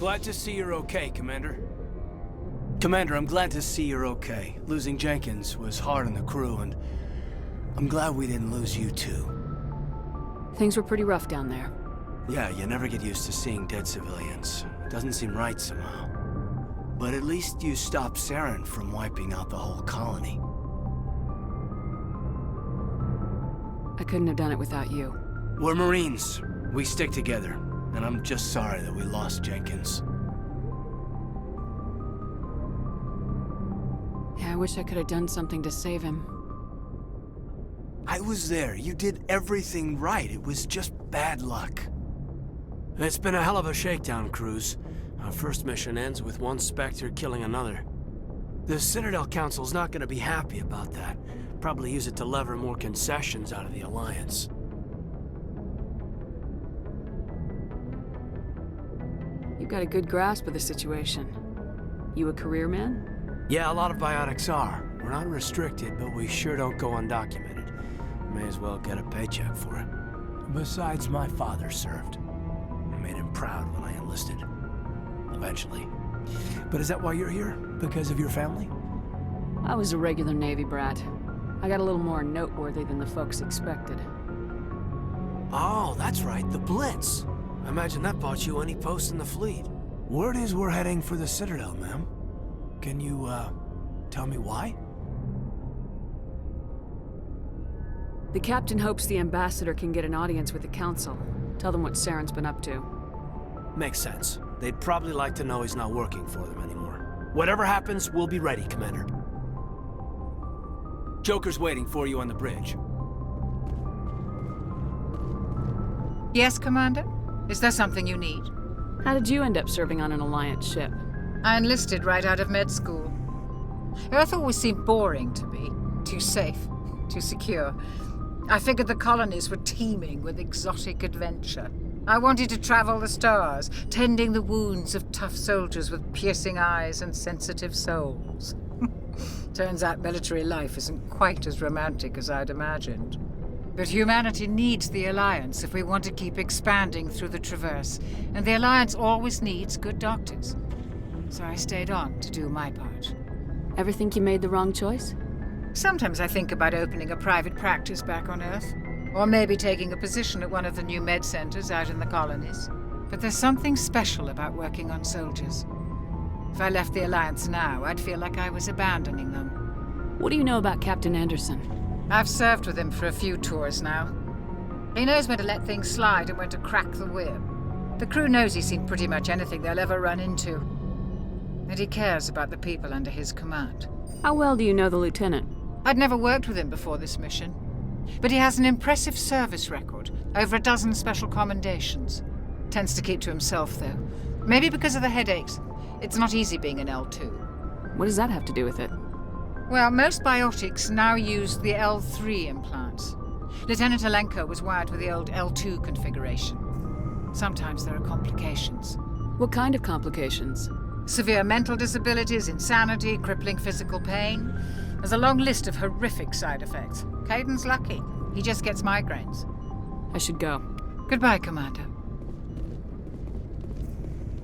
Glad to see you're okay, Commander. Commander, I'm glad to see you're okay. Losing Jenkins was hard on the crew, and I'm glad we didn't lose you too. Things were pretty rough down there. Yeah, you never get used to seeing dead civilians. It doesn't seem right somehow. But at least you stopped Saren from wiping out the whole colony. I couldn't have done it without you. We're Marines. We stick together. And I'm just sorry that we lost Jenkins. Yeah, I wish I could have done something to save him. I was there. You did everything right. It was just bad luck. It's been a hell of a shakedown, Cruz. Our first mission ends with one Spectre killing another. The Citadel Council's not gonna be happy about that. Probably use it to lever more concessions out of the Alliance. You've got a good grasp of the situation. You a career man? Yeah, a lot of biotics are. We're not restricted, but we sure don't go undocumented. May as well get a paycheck for it. Besides, my father served. I made him proud when I enlisted. Eventually. But is that why you're here? Because of your family? I was a regular Navy brat. I got a little more noteworthy than the folks expected. Oh, that's right, the Blitz. I imagine that bought you any post in the fleet. Word is we're heading for the Citadel, ma'am. Can you, tell me why? The captain hopes the ambassador can get an audience with the council. Tell them what Saren's been up to. Makes sense. They'd probably like to know he's not working for them anymore. Whatever happens, we'll be ready, Commander. Joker's waiting for you on the bridge. Yes, Commander? Is there something you need? How did you end up serving on an Alliance ship? I enlisted right out of med school. Earth always seemed boring to me. Too safe, too secure. I figured the colonies were teeming with exotic adventure. I wanted to travel the stars, tending the wounds of tough soldiers with piercing eyes and sensitive souls. Turns out military life isn't quite as romantic as I'd imagined. But humanity needs the Alliance if we want to keep expanding through the Traverse, and the Alliance always needs good doctors. So I stayed on to do my part. Ever think you made the wrong choice? Sometimes I think about opening a private practice back on Earth, or maybe taking a position at one of the new med centers out in the colonies. But there's something special about working on soldiers. If I left the Alliance now, I'd feel like I was abandoning them. What do you know about Captain Anderson? I've served with him for a few tours now. He knows when to let things slide and when to crack the whip. The crew knows he's seen pretty much anything they'll ever run into. And he cares about the people under his command. How well do you know the lieutenant? I'd never worked with him before this mission. But he has an impressive service record, over a dozen special commendations. Tends to keep to himself, though. Maybe because of the headaches. It's not easy being an L2. What does that have to do with it? Well, most biotics now use the L3 implants. Lieutenant Alenko was wired with the old L2 configuration. Sometimes there are complications. What kind of complications? Severe mental disabilities, insanity, crippling physical pain. There's a long list of horrific side effects. Caden's lucky. He just gets migraines. I should go. Goodbye, Commander.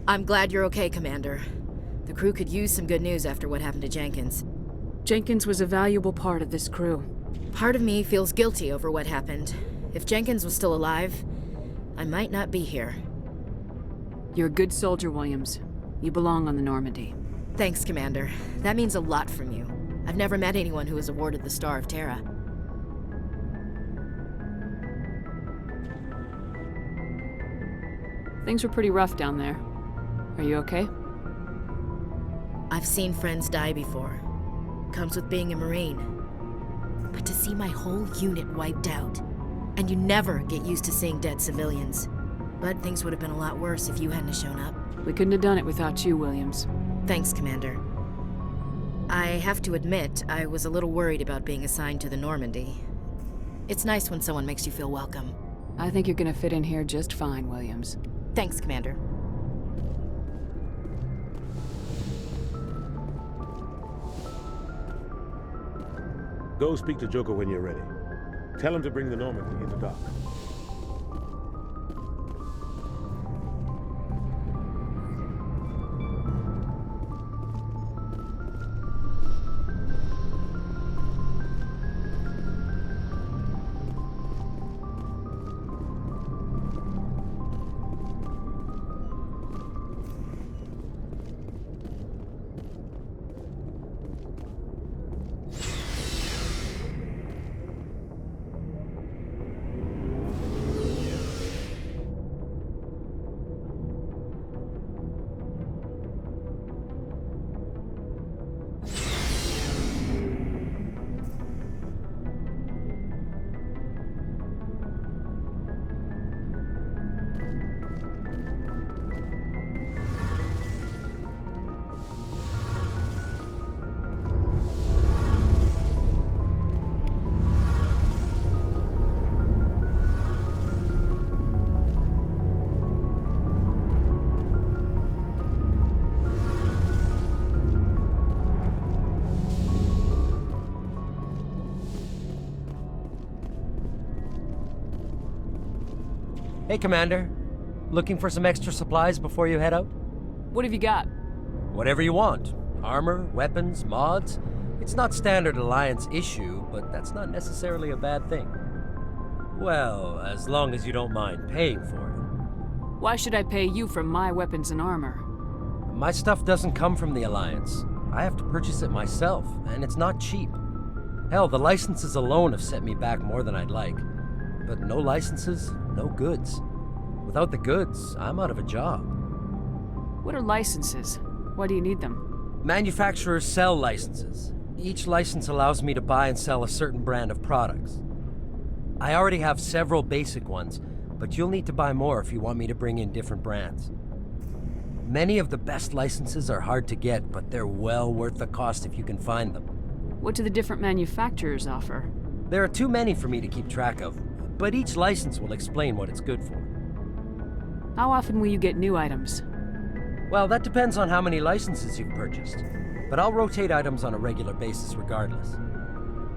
I'm glad you're okay, Commander. The crew could use some good news after what happened to Jenkins. Jenkins was a valuable part of this crew. Part of me feels guilty over what happened. If Jenkins was still alive, I might not be here. You're a good soldier, Williams. You belong on the Normandy. Thanks, Commander. That means a lot from you. I've never met anyone who was awarded the Star of Terra. Things were pretty rough down there. Are you okay? I've seen friends die before. Comes with being a Marine. But to see my whole unit wiped out, and you never get used to seeing dead civilians. But things would have been a lot worse if you hadn't shown up. We couldn't have done it without you, Williams. Thanks, Commander. I have to admit, I was a little worried about being assigned to the Normandy. It's nice when someone makes you feel welcome. I think you're gonna fit in here just fine, Williams. Thanks, Commander. Go speak to Joker when you're ready. Tell him to bring the Normandy into dock. Hey, Commander. Looking for some extra supplies before you head out? What have you got? Whatever you want. Armor, weapons, mods. It's not standard Alliance issue, but that's not necessarily a bad thing. Well, as long as you don't mind paying for it. Why should I pay you for my weapons and armor? My stuff doesn't come from the Alliance. I have to purchase it myself, and it's not cheap. Hell, the licenses alone have set me back more than I'd like. But no licenses, no goods. Without the goods, I'm out of a job. What are licenses? Why do you need them? Manufacturers sell licenses. Each license allows me to buy and sell a certain brand of products. I already have several basic ones, but you'll need to buy more if you want me to bring in different brands. Many of the best licenses are hard to get, but they're well worth the cost if you can find them. What do the different manufacturers offer? There are too many for me to keep track of, but each license will explain what it's good for. How often will you get new items? Well, that depends on how many licenses you've purchased, but I'll rotate items on a regular basis regardless.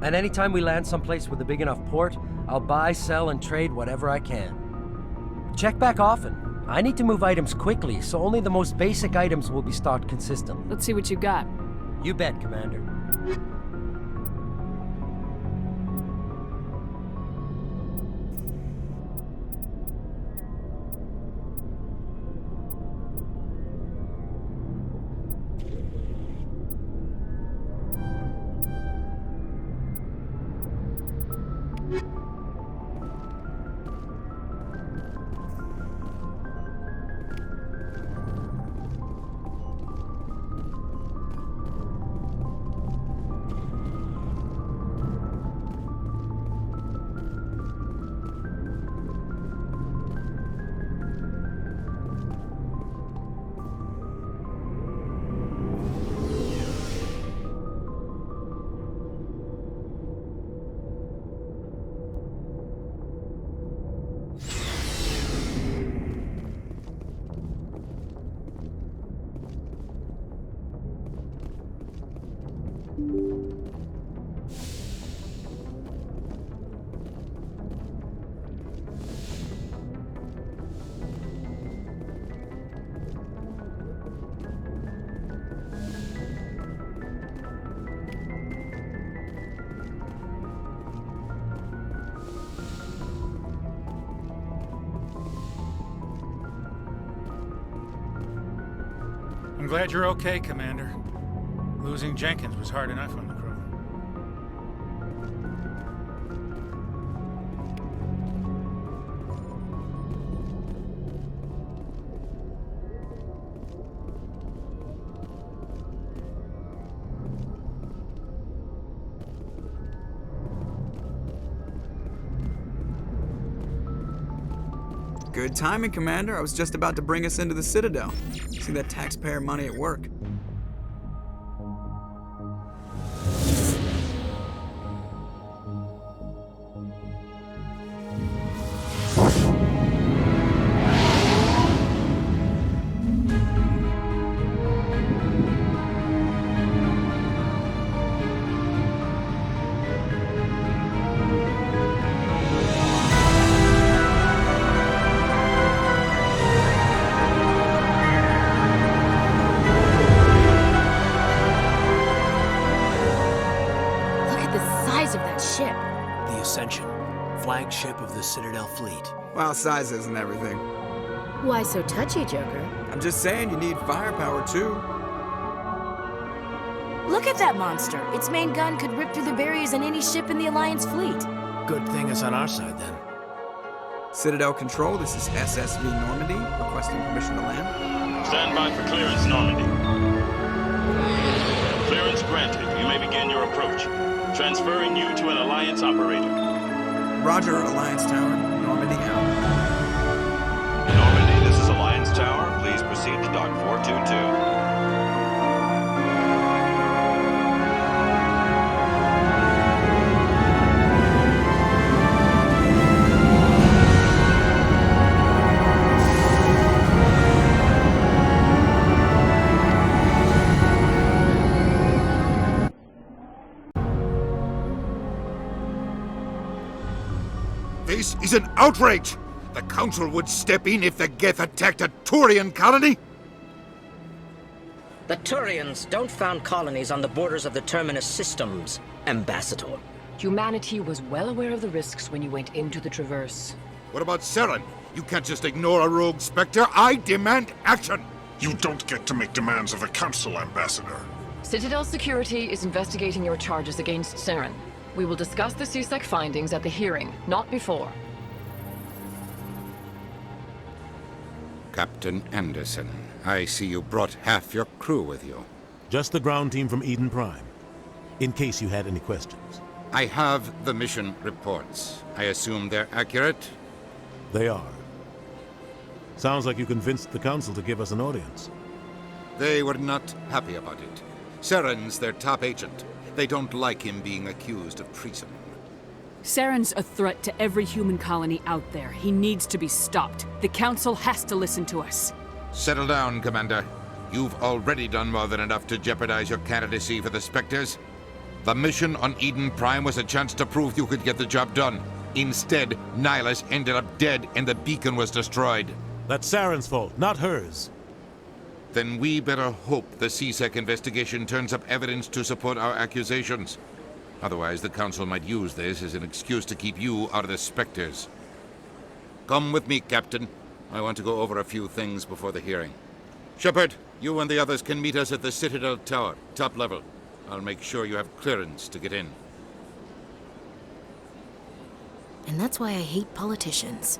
And anytime we land someplace with a big enough port, I'll buy, sell, and trade whatever I can. Check back often. I need to move items quickly, so only the most basic items will be stocked consistently. Let's see what you got. You bet, Commander. I'm glad you're okay, Commander. Losing Jenkins was hard enough on the crew. Good timing, Commander. I was just about to bring us into the Citadel. See that taxpayer money at work. Flagship of the Citadel fleet. Well, size isn't everything. Why so touchy, Joker? I'm just saying you need firepower too. Look at that monster. Its main gun could rip through the barriers in any ship in the Alliance fleet. Good thing it's on our side then. Citadel Control, this is SSV Normandy, requesting permission to land. Stand by for clearance, Normandy. Clearance granted. You may begin your approach. Transferring you to an Alliance operator. Roger, Alliance Tower. Normandy out. Normandy, this is Alliance Tower. Please proceed to Dock 422. This is an outrage! The Council would step in if the Geth attacked a Turian colony? The Turians don't found colonies on the borders of the Terminus systems, Ambassador. Humanity was well aware of the risks when you went into the Traverse. What about Saren? You can't just ignore a rogue Spectre. I demand action! You don't get to make demands of the Council, Ambassador. Citadel Security is investigating your charges against Saren. We will discuss the CSEC findings at the hearing, not before. Captain Anderson, I see you brought half your crew with you. Just the ground team from Eden Prime, in case you had any questions. I have the mission reports. I assume they're accurate? They are. Sounds like you convinced the Council to give us an audience. They were not happy about it. Saren's their top agent. They don't like him being accused of treason. Saren's a threat to every human colony out there. He needs to be stopped. The Council has to listen to us. Settle down, Commander. You've already done more than enough to jeopardize your candidacy for the Spectres. The mission on Eden Prime was a chance to prove you could get the job done. Instead, Nihilus ended up dead and the beacon was destroyed. That's Saren's fault, not hers. Then we better hope the CSEC investigation turns up evidence to support our accusations. Otherwise, the Council might use this as an excuse to keep you out of the Spectres. Come with me, Captain. I want to go over a few things before the hearing. Shepard, you and the others can meet us at the Citadel Tower, top level. I'll make sure you have clearance to get in. And that's why I hate politicians.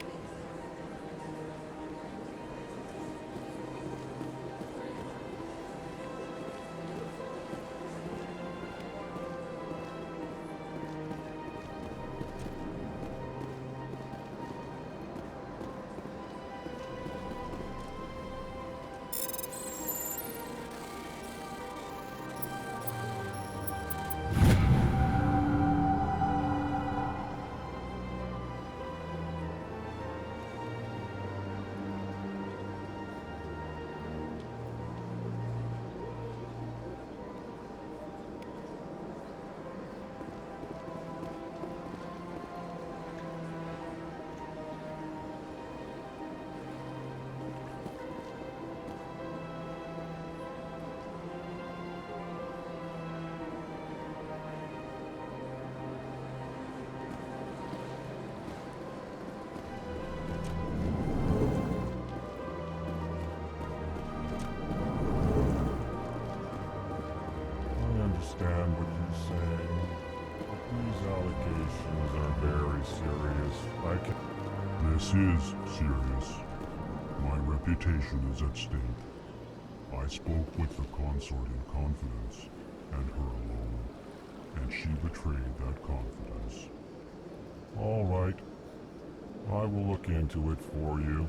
Understand what you're saying, but these allegations are very serious. This is serious. My reputation is at stake. I spoke with the consort in confidence, and her alone, and she betrayed that confidence. All right. I will look into it for you.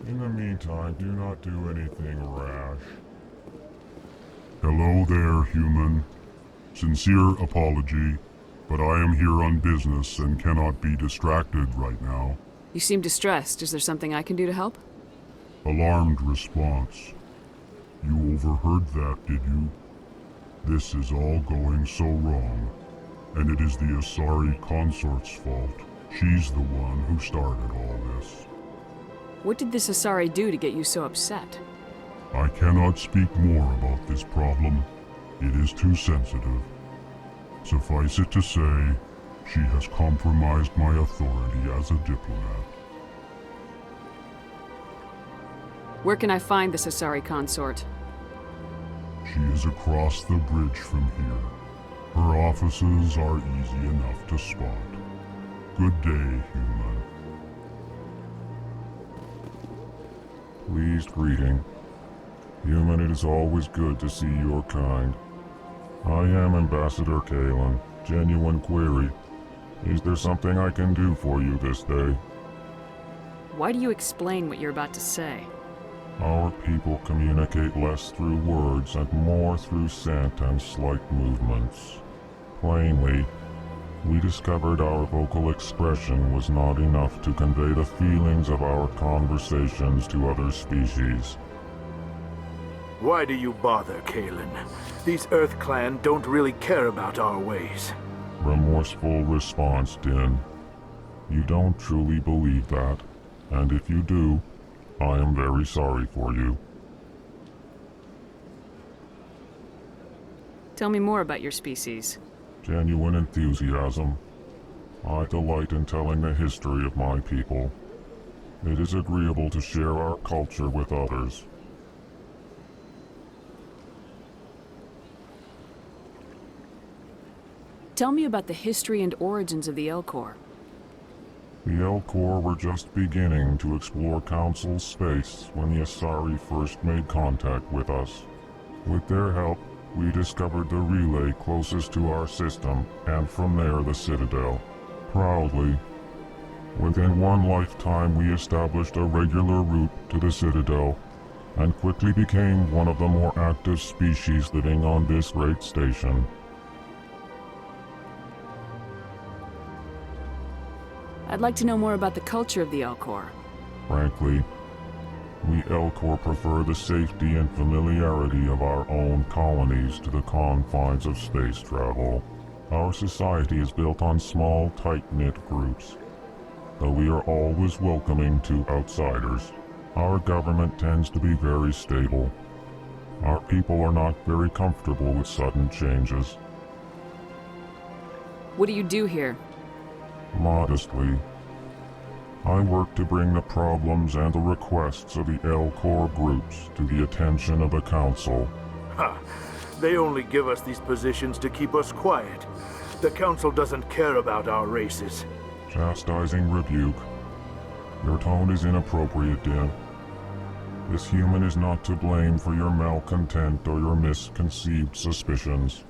In the meantime, do not do anything rash. Hello there, human. Sincere apology, but I am here on business and cannot be distracted right now. You seem distressed. Is there something I can do to help? Alarmed response. You overheard that, did you? This is all going so wrong, and it is the Asari consort's fault. She's the one who started all this. What did this Asari do to get you so upset? I cannot speak more about this problem. It is too sensitive. Suffice it to say, she has compromised my authority as a diplomat. Where can I find this Asari consort? She is across the bridge from here. Her offices are easy enough to spot. Good day, human. Pleased greeting. Human, it is always good to see your kind. I am Ambassador Kalen. Genuine query. Is there something I can do for you this day? Why do you explain what you're about to say? Our people communicate less through words and more through scent and slight movements. Plainly, we discovered our vocal expression was not enough to convey the feelings of our conversations to other species. Why do you bother, Kalen? These Earth Clan don't really care about our ways. Remorseful response, Din. You don't truly believe that, and if you do, I am very sorry for you. Tell me more about your species. Genuine enthusiasm. I delight in telling the history of my people. It is agreeable to share our culture with others. Tell me about the history and origins of the Elcor. The Elcor were just beginning to explore Council space when the Asari first made contact with us. With their help, we discovered the relay closest to our system, and from there the Citadel. Proudly, within one lifetime we established a regular route to the Citadel, and quickly became one of the more active species living on this great station. I'd like to know more about the culture of the Elcor. Frankly, we Elcor prefer the safety and familiarity of our own colonies to the confines of space travel. Our society is built on small, tight-knit groups, though we are always welcoming to outsiders. Our government tends to be very stable. Our people are not very comfortable with sudden changes. What do you do here? Modestly, I work to bring the problems and the requests of the Elcor groups to the attention of the Council. Ha! They only give us these positions to keep us quiet. The Council doesn't care about our races. Chastising rebuke. Your tone is inappropriate, Din. This human is not to blame for your malcontent or your misconceived suspicions.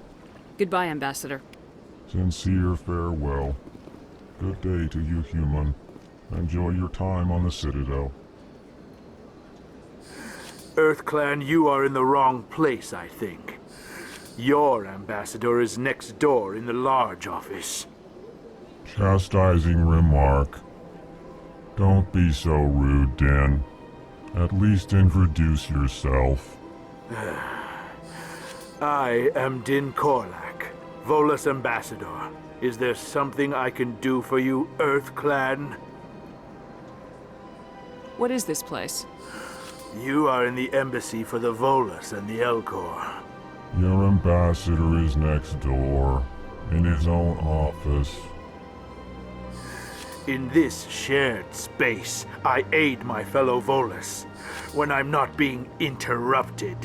Goodbye, Ambassador. Sincere farewell. Good day to you, human. Enjoy your time on the Citadel. EarthClan, you are in the wrong place, I think. Your ambassador is next door in the large office. Chastising remark. Don't be so rude, Din. At least introduce yourself. I am Din Korlak, Volus ambassador. Is there something I can do for you, EarthClan? What is this place? You are in the embassy for the Volus and the Elcor. Your ambassador is next door, in his own office. In this shared space, I aid my fellow Volus when I'm not being interrupted.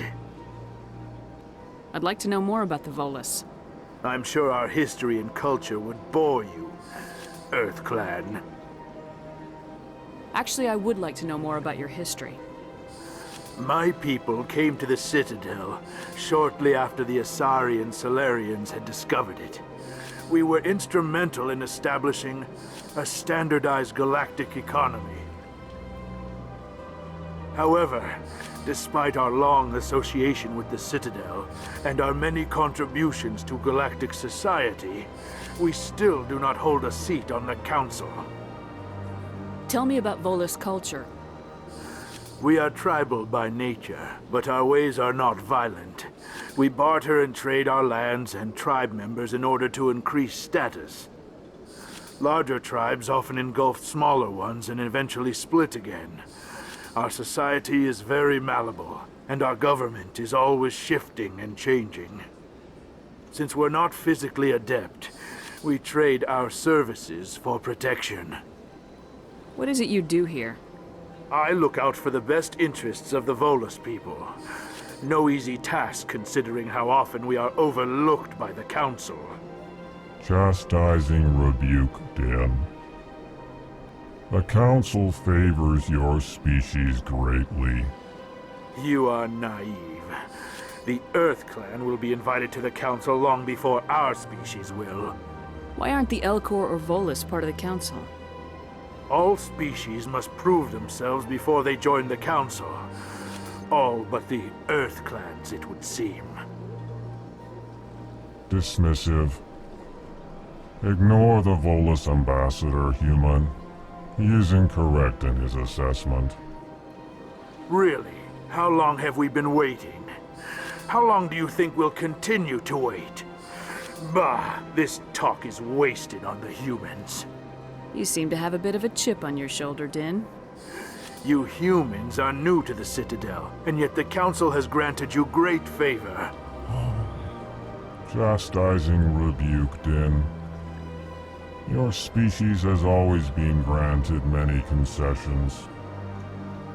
I'd like to know more about the Volus. I'm sure our history and culture would bore you, EarthClan. Actually, I would like to know more about your history. My people came to the Citadel shortly after the Asari and Solarians had discovered it. We were instrumental in establishing a standardized galactic economy. However, despite our long association with the Citadel and our many contributions to galactic society, we still do not hold a seat on the Council. Tell me about Volus culture. We are tribal by nature, but our ways are not violent. We barter and trade our lands and tribe members in order to increase status. Larger tribes often engulf smaller ones and eventually split again. Our society is very malleable, and our government is always shifting and changing. Since we're not physically adept, we trade our services for protection. What is it you do here? I look out for the best interests of the Volus people. No easy task considering how often we are overlooked by the Council. Chastising rebuke, Din. The Council favors your species greatly. You are naive. The EarthClan will be invited to the Council long before our species will. Why aren't the Elcor or Volus part of the Council? All species must prove themselves before they join the Council. All but the EarthClans, it would seem. Dismissive. Ignore the Volus ambassador, human. He is incorrect in his assessment. Really? How long have we been waiting? How long do you think we'll continue to wait? Bah, this talk is wasted on the humans. You seem to have a bit of a chip on your shoulder, Din. You humans are new to the Citadel, and yet the Council has granted you great favor. Chastising rebuke, Din. Your species has always been granted many concessions.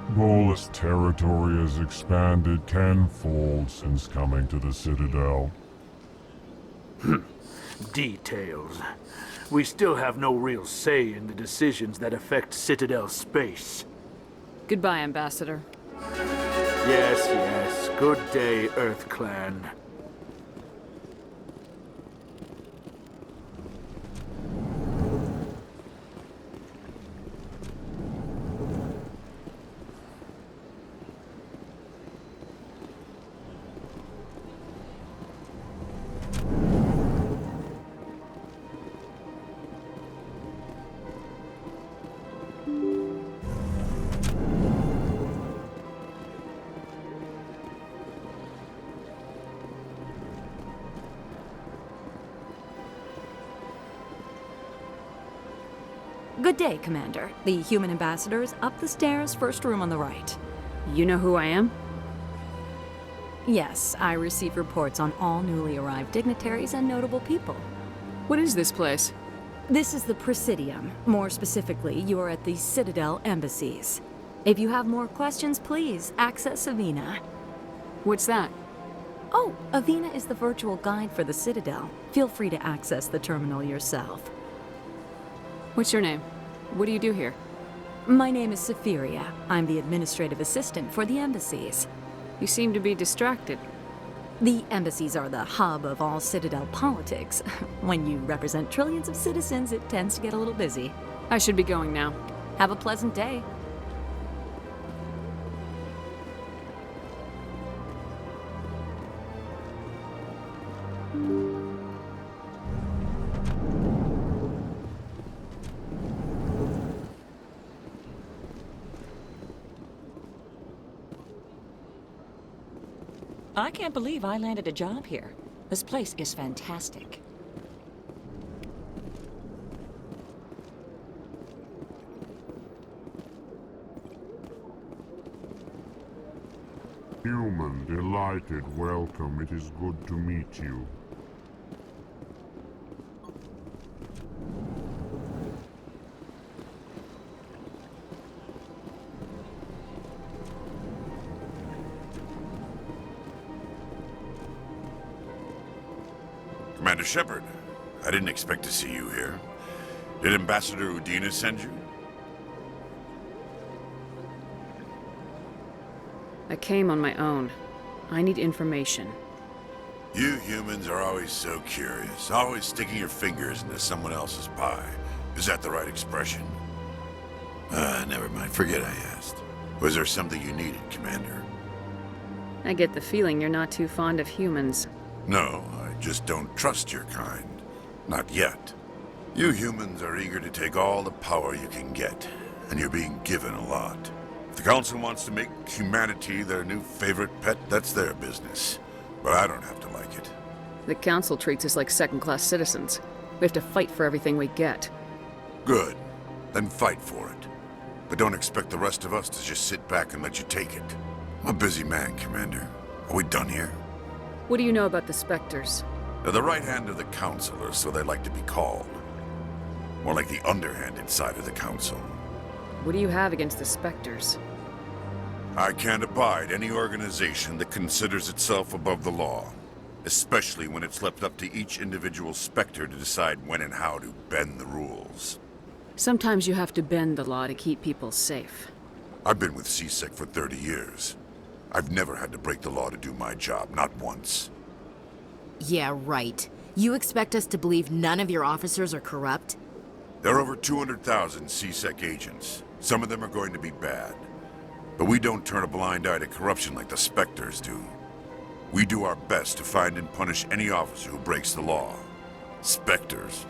Bolus territory has expanded tenfold since coming to the Citadel. Details. We still have no real say in the decisions that affect Citadel space. Goodbye, Ambassador. Yes, yes. Good day, Earth Clan. Good day, Commander. The human ambassador is up the stairs, first room on the right. You know who I am? Yes, I receive reports on all newly arrived dignitaries and notable people. What is this place? This is the Presidium. More specifically, you are at the Citadel embassies. If you have more questions, please access Avina. What's that? Oh, Avina is the virtual guide for the Citadel. Feel free to access the terminal yourself. What's your name? What do you do here? My name is Safiria. I'm the administrative assistant for the embassies. You seem to be distracted. The embassies are the hub of all Citadel politics. When you represent trillions of citizens, it tends to get a little busy. I should be going now. Have a pleasant day. I can't believe I landed a job here. This place is fantastic. Human, delighted, welcome. It is good to meet you. Commander Shepard, I didn't expect to see you here. Did Ambassador Udina send you? I came on my own. I need information. You humans are always so curious, always sticking your fingers into someone else's pie. Is that the right expression? Never mind. Forget I asked. Was there something you needed, Commander? I get the feeling you're not too fond of humans. No, I just don't trust your kind. Not yet. You humans are eager to take all the power you can get, and you're being given a lot. If the Council wants to make humanity their new favorite pet, that's their business. But I don't have to like it. The Council treats us like second-class citizens. We have to fight for everything we get. Good. Then fight for it. But don't expect the rest of us to just sit back and let you take it. I'm a busy man, Commander. Are we done here? What do you know about the Spectres? They're the right hand of the Council, or so they like to be called. More like the underhanded side of the Council. What do you have against the Spectres? I can't abide any organization that considers itself above the law. Especially when it's left up to each individual Spectre to decide when and how to bend the rules. Sometimes you have to bend the law to keep people safe. I've been with CSEC for 30 years. I've never had to break the law to do my job, not once. Yeah, right. You expect us to believe none of your officers are corrupt? There are over 200,000 CSEC agents. Some of them are going to be bad. But we don't turn a blind eye to corruption like the Spectres do. We do our best to find and punish any officer who breaks the law. Spectres?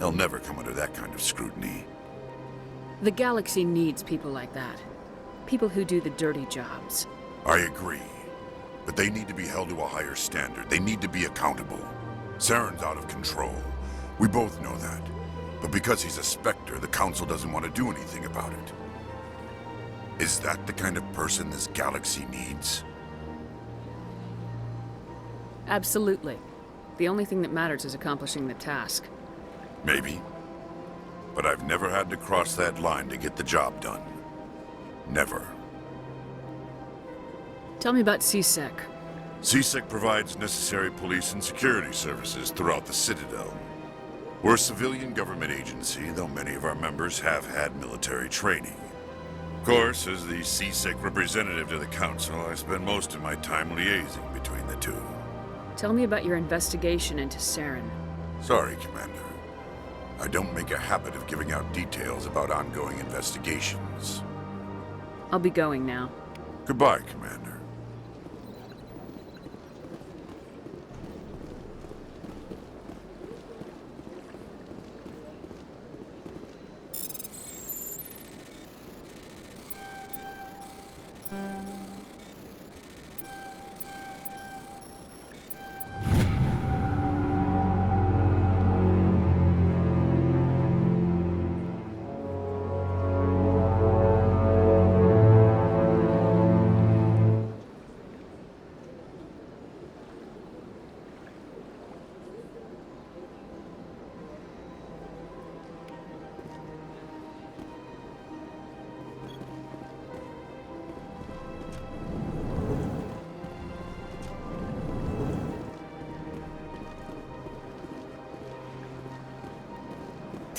They'll never come under that kind of scrutiny. The galaxy needs people like that. People who do the dirty jobs. I agree. But they need to be held to a higher standard. They need to be accountable. Saren's out of control. We both know that. But because he's a Spectre, the Council doesn't want to do anything about it. Is that the kind of person this galaxy needs? Absolutely. The only thing that matters is accomplishing the task. Maybe. But I've never had to cross that line to get the job done. Never. Tell me about CSEC. CSEC provides necessary police and security services throughout the Citadel. We're a civilian government agency, though many of our members have had military training. Of course, as the CSEC representative to the Council, I spend most of my time liaising between the two. Tell me about your investigation into Saren. Sorry, Commander. I don't make a habit of giving out details about ongoing investigations. I'll be going now. Goodbye, Commander.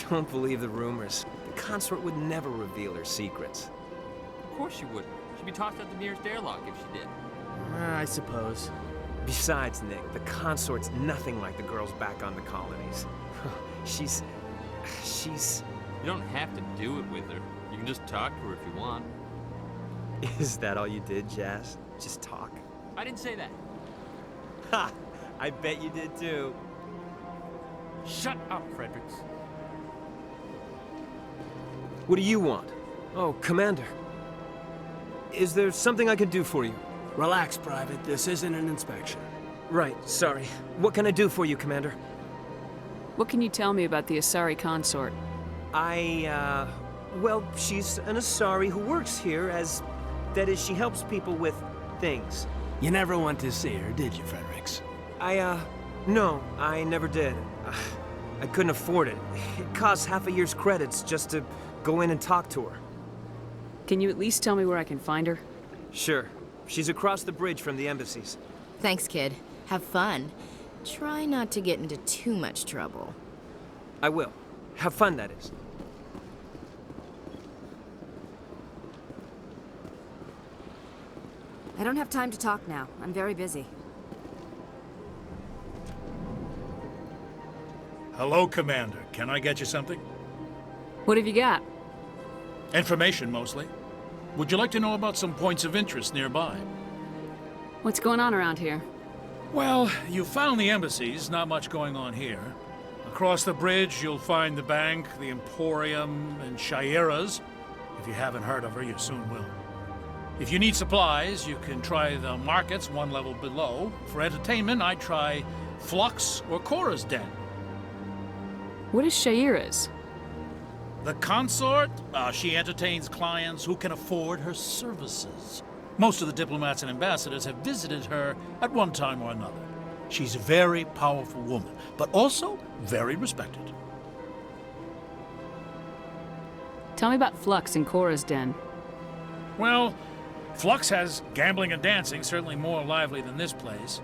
Don't believe the rumors. The consort would never reveal her secrets. Of course she wouldn't. She'd be tossed out the nearest airlock if she did. I suppose. Besides, Nick, the consort's nothing like the girls back on the colonies. She's... You don't have to do it with her. You can just talk to her if you want. Is that all you did, Jazz? Just talk? I didn't say that. Ha! I bet you did too. Shut up, Fredericks. What do you want? Oh, Commander. Is there something I can do for you? Relax, Private. This isn't an inspection. Right, sorry. What can I do for you, Commander? What can you tell me about the Asari consort? Well, she's an Asari who works here as... That is, she helps people with things. You never went to see her, did you, Fredericks? No, I never did. I couldn't afford it. It costs half a year's credits just to go in and talk to her. Can you at least tell me where I can find her? Sure. She's across the bridge from the embassies. Thanks, kid. Have fun. Try not to get into too much trouble. I will. Have fun, that is. I don't have time to talk now. I'm very busy. Hello, Commander. Can I get you something? What have you got? Information, mostly. Would you like to know about some points of interest nearby? What's going on around here? Well, you found the embassies. Not much going on here. Across the bridge, you'll find the bank, the Emporium, and Shaira's. If you haven't heard of her, you soon will. If you need supplies, you can try the markets one level below. For entertainment, I'd try Flux or Cora's Den. What is Shaira's? The consort? She entertains clients who can afford her services. Most of the diplomats and ambassadors have visited her at one time or another. She's a very powerful woman, but also very respected. Tell me about Flux and Cora's Den. Well, Flux has gambling and dancing, certainly more lively than this place.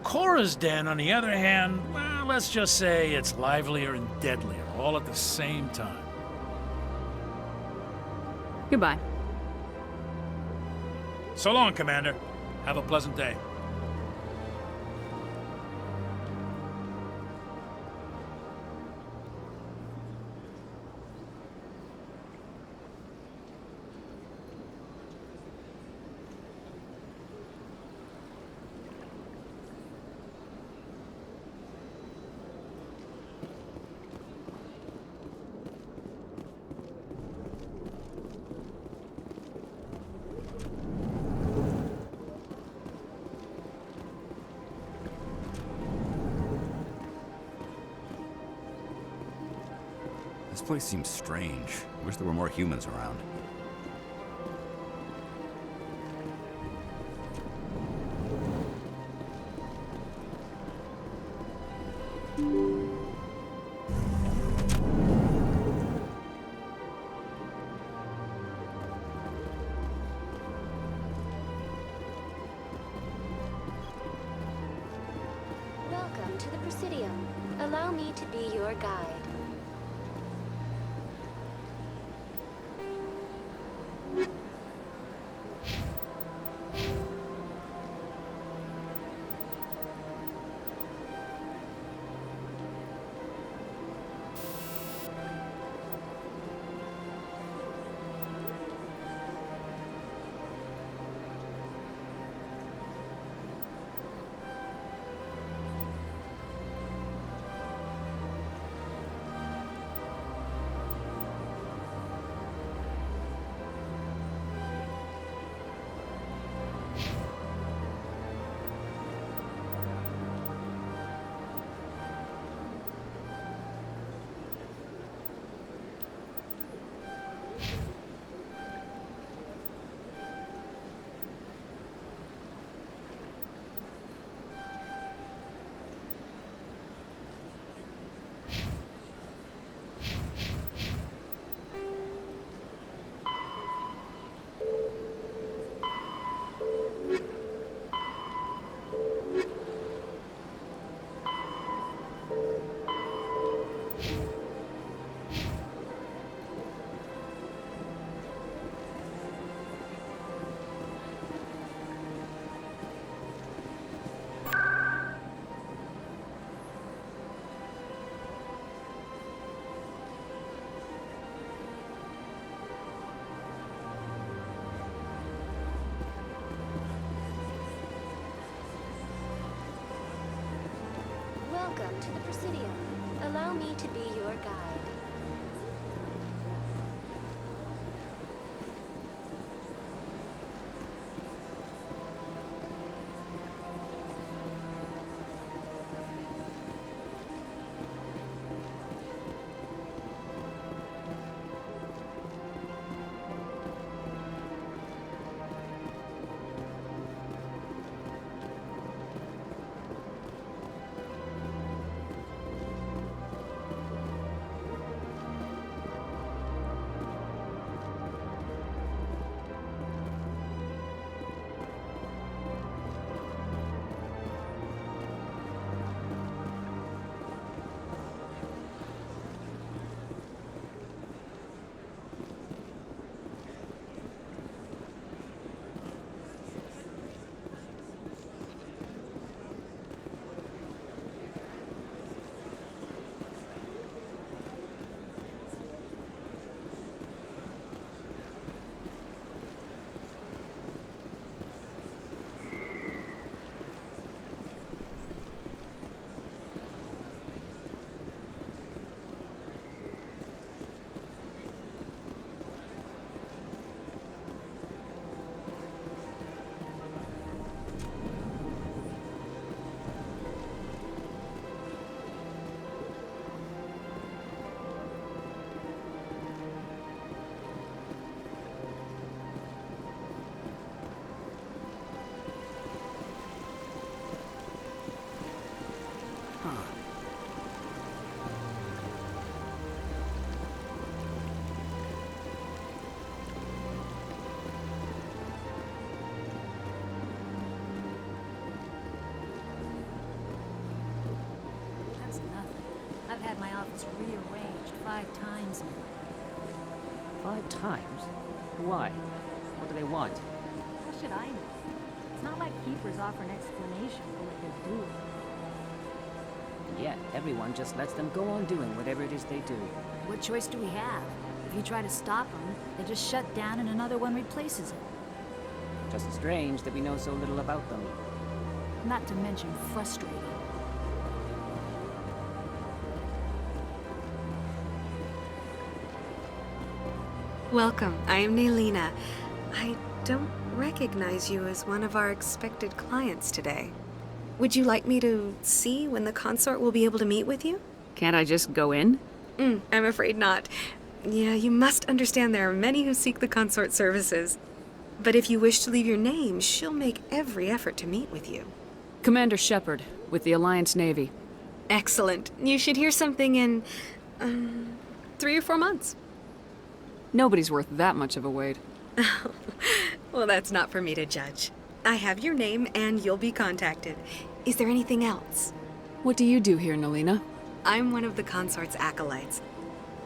Cora's Den, on the other hand, well, let's just say it's livelier and deadlier, all at the same time. Goodbye. So long, Commander. Have a pleasant day. This place seems strange. I wish there were more humans around. Welcome to the Presidium. Allow me to be your guide. Welcome to the Presidium. Allow me to be your guide. That's nothing. I've had my office rearranged 5 times now. 5 times? Why? What do they want? How should I know? It's not like keepers offer an explanation for what they're doing. And yet, everyone just lets them go on doing whatever it is they do. What choice do we have? If you try to stop them, they just shut down and another one replaces it. Just strange that we know so little about them. Not to mention frustrating. Welcome, I am Nailina. I don't recognize you as one of our expected clients today. Would you like me to see when the consort will be able to meet with you? Can't I just go in? I'm afraid not. Yeah, you must understand there are many who seek the consort services. But if you wish to leave your name, she'll make every effort to meet with you. Commander Shepard, with the Alliance Navy. Excellent. You should hear something in, 3 or 4 months. Nobody's worth that much of a wait. Well, that's not for me to judge. I have your name, and you'll be contacted. Is there anything else? What do you do here, Nelina? I'm one of the consort's acolytes.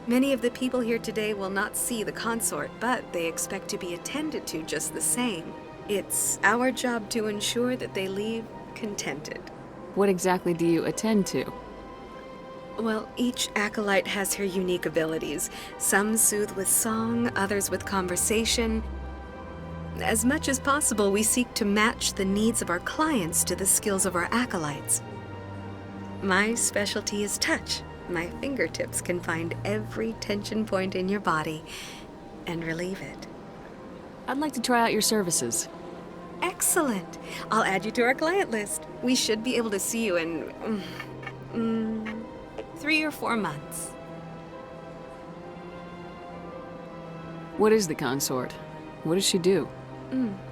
Many of the people here today will not see the consort, but they expect to be attended to just the same. It's our job to ensure that they leave contented. What exactly do you attend to? Well, each acolyte has her unique abilities. Some soothe with song, others with conversation. As much as possible, we seek to match the needs of our clients to the skills of our acolytes. My specialty is touch. My fingertips can find every tension point in your body and relieve it. I'd like to try out your services. Excellent. I'll add you to our client list. We should be able to see you in 3 or 4 months. What is the consort? What does she do?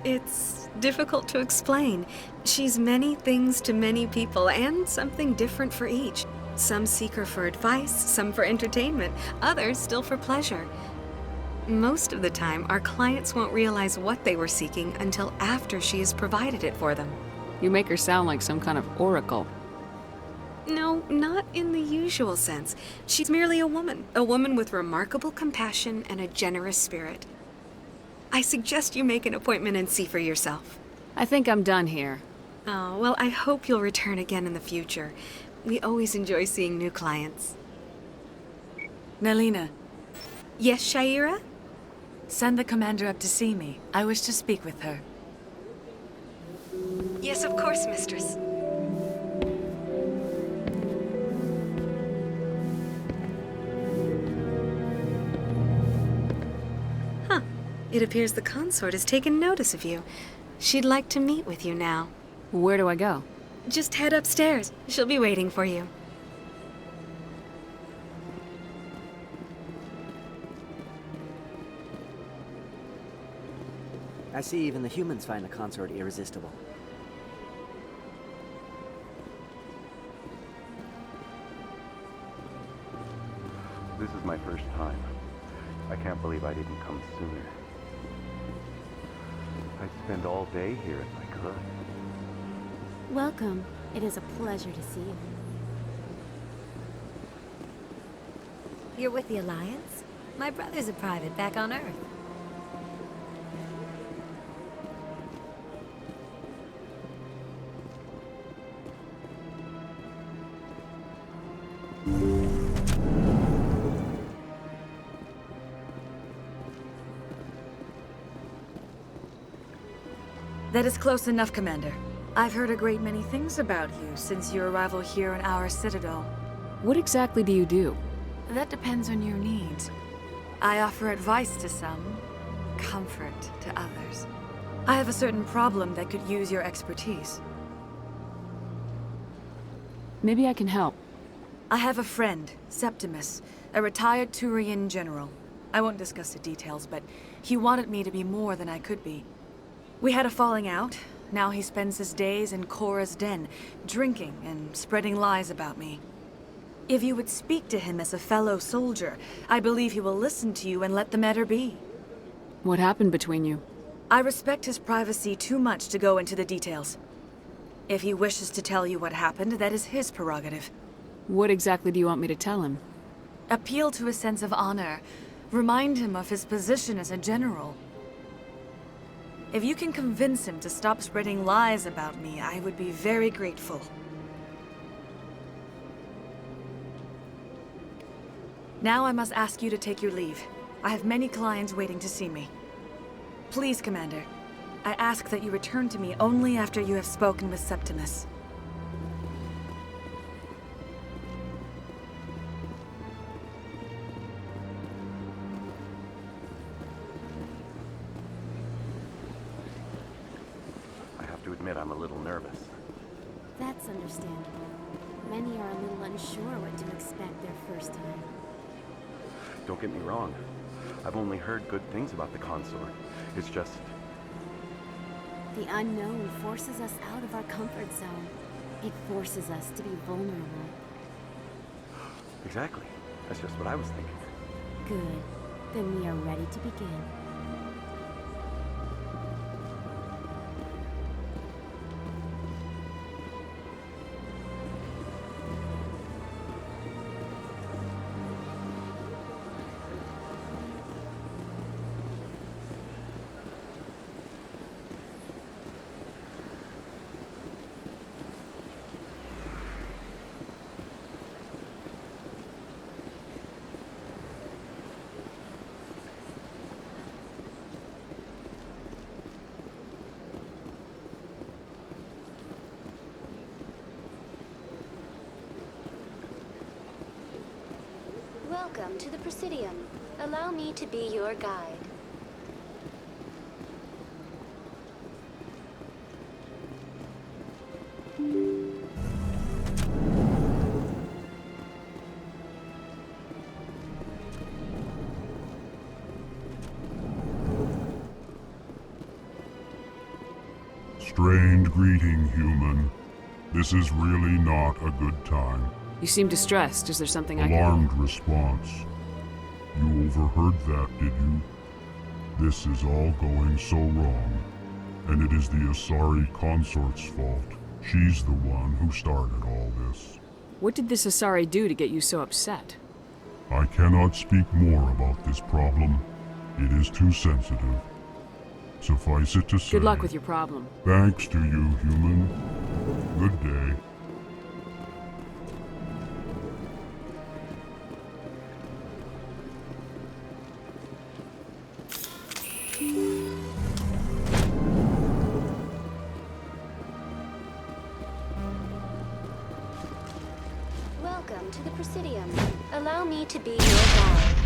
It's difficult to explain. She's many things to many people, and something different for each. Some seek her for advice, some for entertainment, others still for pleasure. Most of the time, our clients won't realize what they were seeking until after she has provided it for them. You make her sound like some kind of oracle. No, not in the usual sense. She's merely a woman with remarkable compassion and a generous spirit. I suggest you make an appointment and see for yourself. I think I'm done here. Oh, well, I hope you'll return again in the future. We always enjoy seeing new clients. Nelina. Yes, Shaira? Send the commander up to see me. I wish to speak with her. Yes, of course, mistress. Huh. It appears the consort has taken notice of you. She'd like to meet with you now. Where do I go? Just head upstairs. She'll be waiting for you. I see even the humans find the consort irresistible. This is my first time. I can't believe I didn't come sooner. I'd spend all day here if I could. Welcome. It is a pleasure to see you. You're with the Alliance? My brother's a private back on Earth. That is close enough, Commander. I've heard a great many things about you since your arrival here in our Citadel. What exactly do you do? That depends on your needs. I offer advice to some, comfort to others. I have a certain problem that could use your expertise. Maybe I can help. I have a friend, Septimus, a retired Turian general. I won't discuss the details, but he wanted me to be more than I could be. We had a falling out. Now he spends his days in Korra's den, drinking and spreading lies about me. If you would speak to him as a fellow soldier, I believe he will listen to you and let the matter be. What happened between you? I respect his privacy too much to go into the details. If he wishes to tell you what happened, that is his prerogative. What exactly do you want me to tell him? Appeal to his sense of honor. Remind him of his position as a general. If you can convince him to stop spreading lies about me, I would be very grateful. Now I must ask you to take your leave. I have many clients waiting to see me. Please, Commander, I ask that you return to me only after you have spoken with Septimus. I'm a little nervous. That's understandable. Many are a little unsure what to expect their first time. Don't get me wrong. I've only heard good things about the consort. It's just... The unknown forces us out of our comfort zone. It forces us to be vulnerable. Exactly. That's just what I was thinking. Good. Then we are ready to begin. Welcome to the Presidium. Allow me to be your guide. Strained greeting, human. This is really not a good time. You seem distressed. Is there something I can... Alarmed response. You overheard that, did you? This is all going so wrong. And it is the Asari consort's fault. She's the one who started all this. What did this Asari do to get you so upset? I cannot speak more about this problem. It is too sensitive. Suffice it to say... Good luck with your problem. Thanks to you, human. Good day. Welcome to the Presidium. Allow me to be your guide.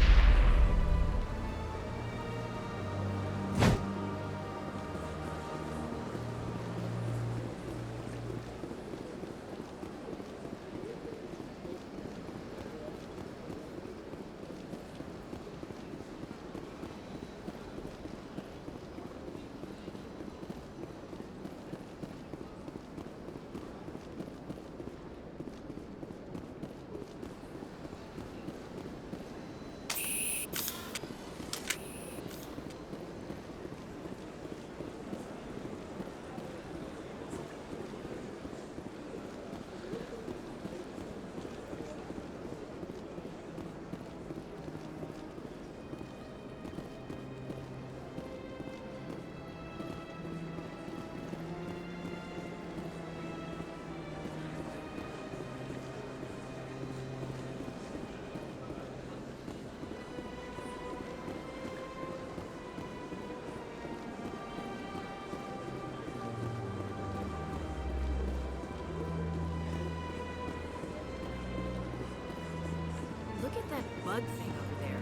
Look at that bug thing over there.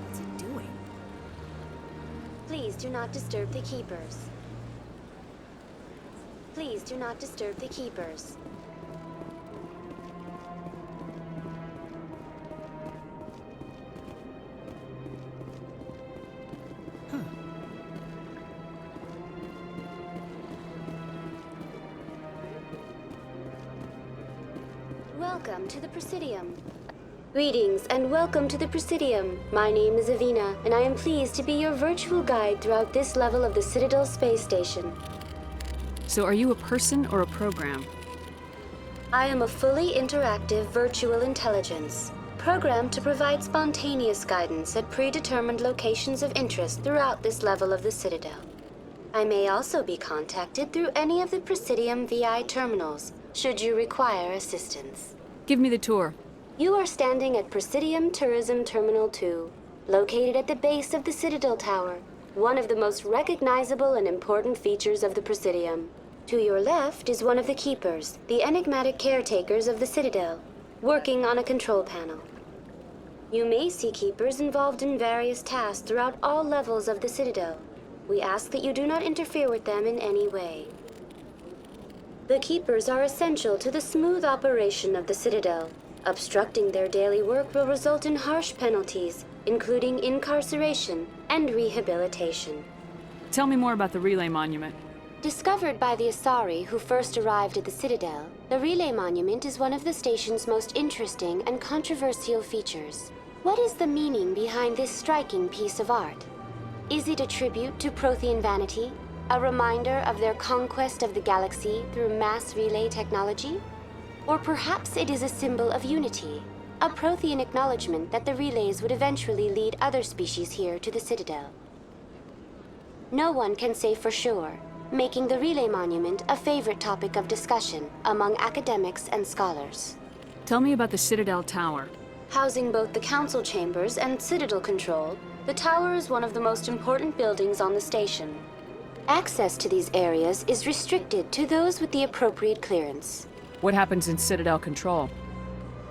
What's it doing? Please do not disturb the Keepers. Please do not disturb the Keepers. Welcome to the Presidium. Greetings and welcome to the Presidium. My name is Avina, and I am pleased to be your virtual guide throughout this level of the Citadel space station. So are you a person or a program? I am a fully interactive virtual intelligence, programmed to provide spontaneous guidance at predetermined locations of interest throughout this level of the Citadel. I may also be contacted through any of the Presidium VI terminals, should you require assistance. Give me the tour. You are standing at Presidium Tourism Terminal 2, located at the base of the Citadel Tower, one of the most recognizable and important features of the Presidium. To your left is one of the Keepers, the enigmatic caretakers of the Citadel, working on a control panel. You may see Keepers involved in various tasks throughout all levels of the Citadel. We ask that you do not interfere with them in any way. The Keepers are essential to the smooth operation of the Citadel. Obstructing their daily work will result in harsh penalties, including incarceration and rehabilitation. Tell me more about the relay monument. Discovered by the Asari who first arrived at the Citadel, the relay monument is one of the station's most interesting and controversial features. What is the meaning behind this striking piece of art? Is it a tribute to Prothean vanity? A reminder of their conquest of the galaxy through mass relay technology? Or perhaps it is a symbol of unity, a Prothean acknowledgement that the relays would eventually lead other species here to the Citadel. No one can say for sure, making the relay monument a favorite topic of discussion among academics and scholars. Tell me about the Citadel Tower. Housing both the council chambers and Citadel control, the tower is one of the most important buildings on the station. Access to these areas is restricted to those with the appropriate clearance. What happens in Citadel control?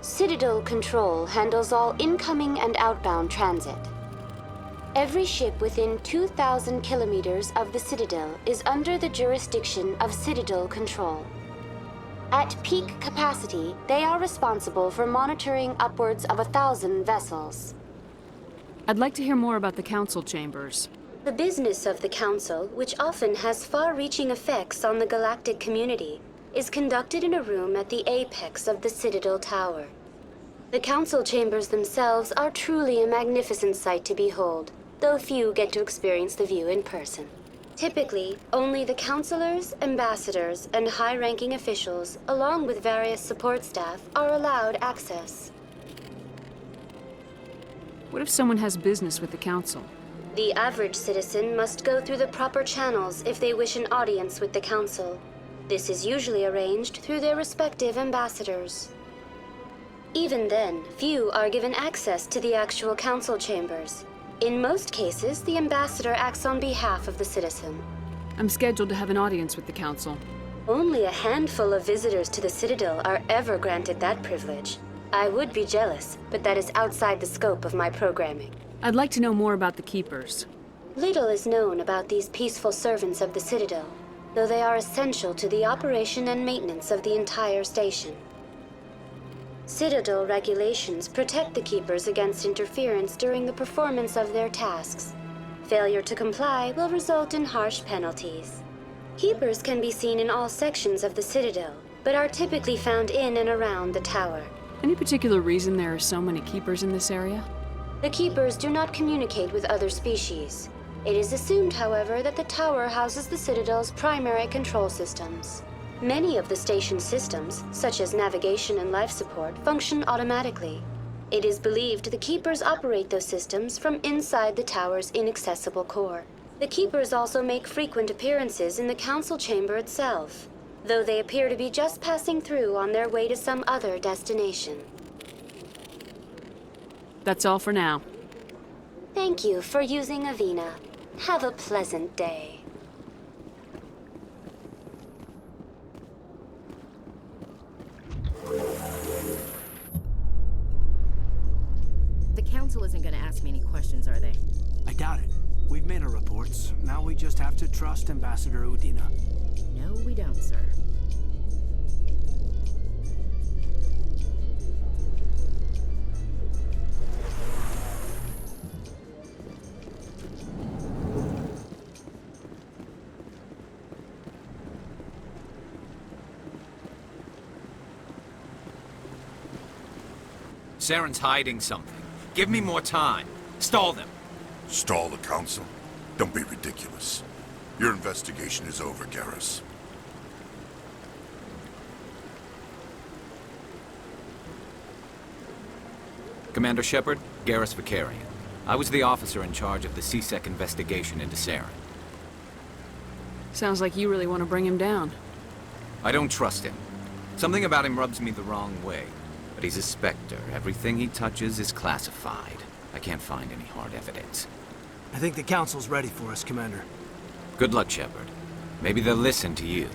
Citadel control handles all incoming and outbound transit. Every ship within 2,000 kilometers of the Citadel is under the jurisdiction of Citadel control. At peak capacity, they are responsible for monitoring upwards of 1,000 vessels. I'd like to hear more about the council chambers. The business of the Council, which often has far-reaching effects on the galactic community, is conducted in a room at the apex of the Citadel Tower. The Council chambers themselves are truly a magnificent sight to behold, though few get to experience the view in person. Typically, only the councilors, ambassadors, and high-ranking officials, along with various support staff, are allowed access. What if someone has business with the council? The average citizen must go through the proper channels if they wish an audience with the council. This is usually arranged through their respective ambassadors. Even then, few are given access to the actual council chambers. In most cases, the ambassador acts on behalf of the citizen. I'm scheduled to have an audience with the council. Only a handful of visitors to the Citadel are ever granted that privilege. I would be jealous, but that is outside the scope of my programming. I'd like to know more about the Keepers. Little is known about these peaceful servants of the Citadel, though they are essential to the operation and maintenance of the entire station. Citadel regulations protect the Keepers against interference during the performance of their tasks. Failure to comply will result in harsh penalties. Keepers can be seen in all sections of the Citadel, but are typically found in and around the tower. Any particular reason there are so many Keepers in this area? The Keepers do not communicate with other species. It is assumed, however, that the tower houses the Citadel's primary control systems. Many of the station's systems, such as navigation and life support, function automatically. It is believed the Keepers operate those systems from inside the tower's inaccessible core. The Keepers also make frequent appearances in the council chamber itself, though they appear to be just passing through on their way to some other destination. That's all for now. Thank you for using Avina. Have a pleasant day. The council isn't going to ask me any questions, are they? I doubt it. We've made our reports. Now we just have to trust Ambassador Udina. No, we don't, sir. Saren's hiding something. Give me more time. Stall them. Stall the council? Don't be ridiculous. Your investigation is over, Garrus. Commander Shepard, Garrus Vicarian. I was the officer in charge of the CSEC investigation into Saren. Sounds like you really want to bring him down. I don't trust him. Something about him rubs me the wrong way. But he's a Spectre. Everything he touches is classified. I can't find any hard evidence. I think the council's ready for us, Commander. Good luck, Shepard. Maybe they'll listen to you.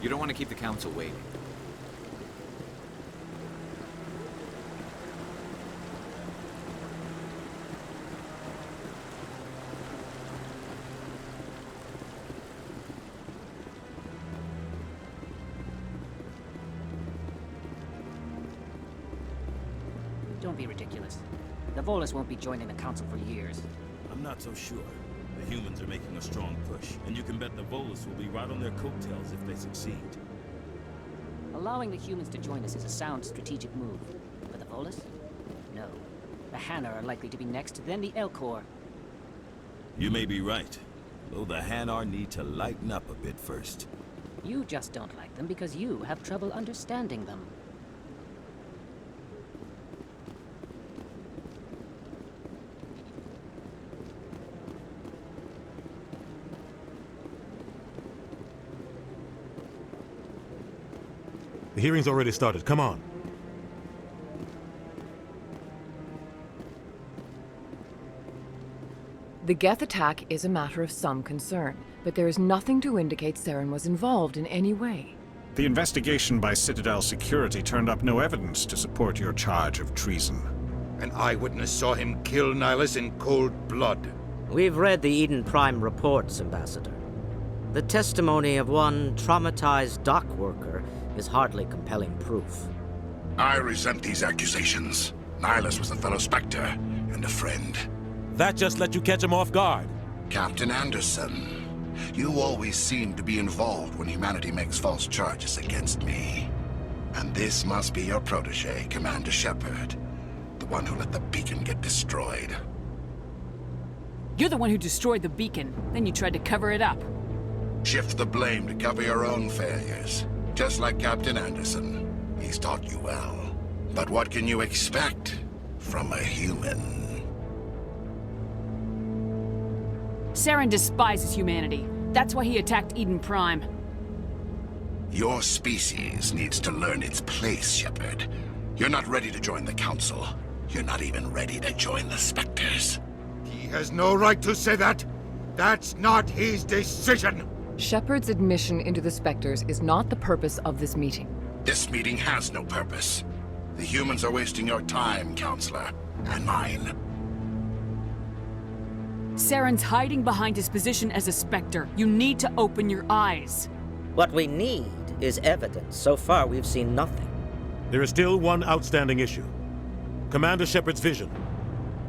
You don't want to keep the council waiting. Don't be ridiculous. The Volus won't be joining the Council for years. I'm not so sure. The humans are making a strong push, and you can bet the Volus will be right on their coattails if they succeed. Allowing the humans to join us is a sound strategic move. But the Volus? No. The Hanar are likely to be next, then the Elcor. You may be right, though the Hanar need to lighten up a bit first. You just don't like them because you have trouble understanding them. The hearing's already started. Come on. The Geth attack is a matter of some concern, but there is nothing to indicate Saren was involved in any way. The investigation by Citadel security turned up no evidence to support your charge of treason. An eyewitness saw him kill Nihilus in cold blood. We've read the Eden Prime reports, Ambassador. The testimony of one traumatized dock worker is hardly compelling proof. I resent these accusations. Nihilus was a fellow Spectre and a friend. That just let you catch him off guard. Captain Anderson, you always seem to be involved when humanity makes false charges against me. And this must be your protege, Commander Shepard, the one who let the beacon get destroyed. You're the one who destroyed the beacon, then you tried to cover it up. Shift the blame to cover your own failures. Just like Captain Anderson. He's taught you well. But what can you expect from a human? Saren despises humanity. That's why he attacked Eden Prime. Your species needs to learn its place, Shepard. You're not ready to join the Council. You're not even ready to join the Spectres. He has no right to say that. That's not his decision. Shepard's admission into the Spectres is not the purpose of this meeting. This meeting has no purpose. The humans are wasting your time, Counselor, and mine. Saren's hiding behind his position as a Spectre. You need to open your eyes. What we need is evidence. So far, we've seen nothing. There is still one outstanding issue. Commander Shepard's vision.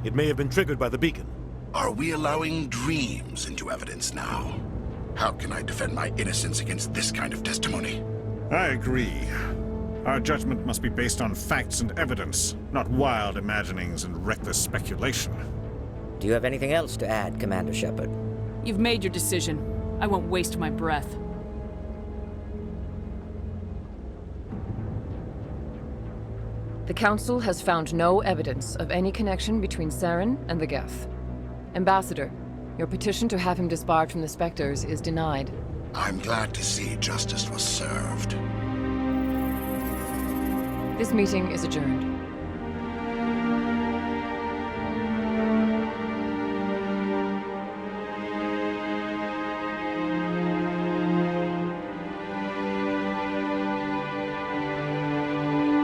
It may have been triggered by the beacon. Are we allowing dreams into evidence now? How can I defend my innocence against this kind of testimony? I agree. Our judgment must be based on facts and evidence, not wild imaginings and reckless speculation. Do you have anything else to add, Commander Shepard? You've made your decision. I won't waste my breath. The Council has found no evidence of any connection between Saren and the Geth. Ambassador, your petition to have him disbarred from the Spectres is denied. I'm glad to see justice was served. This meeting is adjourned.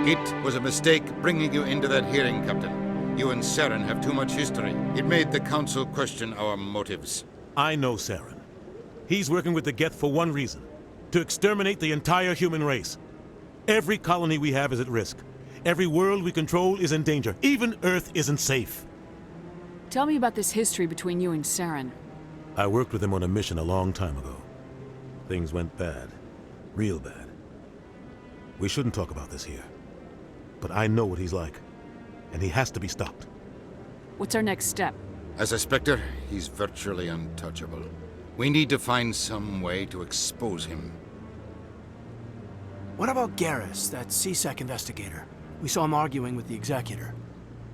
It was a mistake bringing you into that hearing, Captain. You and Saren have too much history. It made the Council question our motives. I know Saren. He's working with the Geth for one reason. To exterminate the entire human race. Every colony we have is at risk. Every world we control is in danger. Even Earth isn't safe. Tell me about this history between you and Saren. I worked with him on a mission a long time ago. Things went bad. Real bad. We shouldn't talk about this here. But I know what he's like. And he has to be stopped. What's our next step? As a Spectre, he's virtually untouchable. We need to find some way to expose him. What about Garrus, that CSEC investigator? We saw him arguing with the Executor.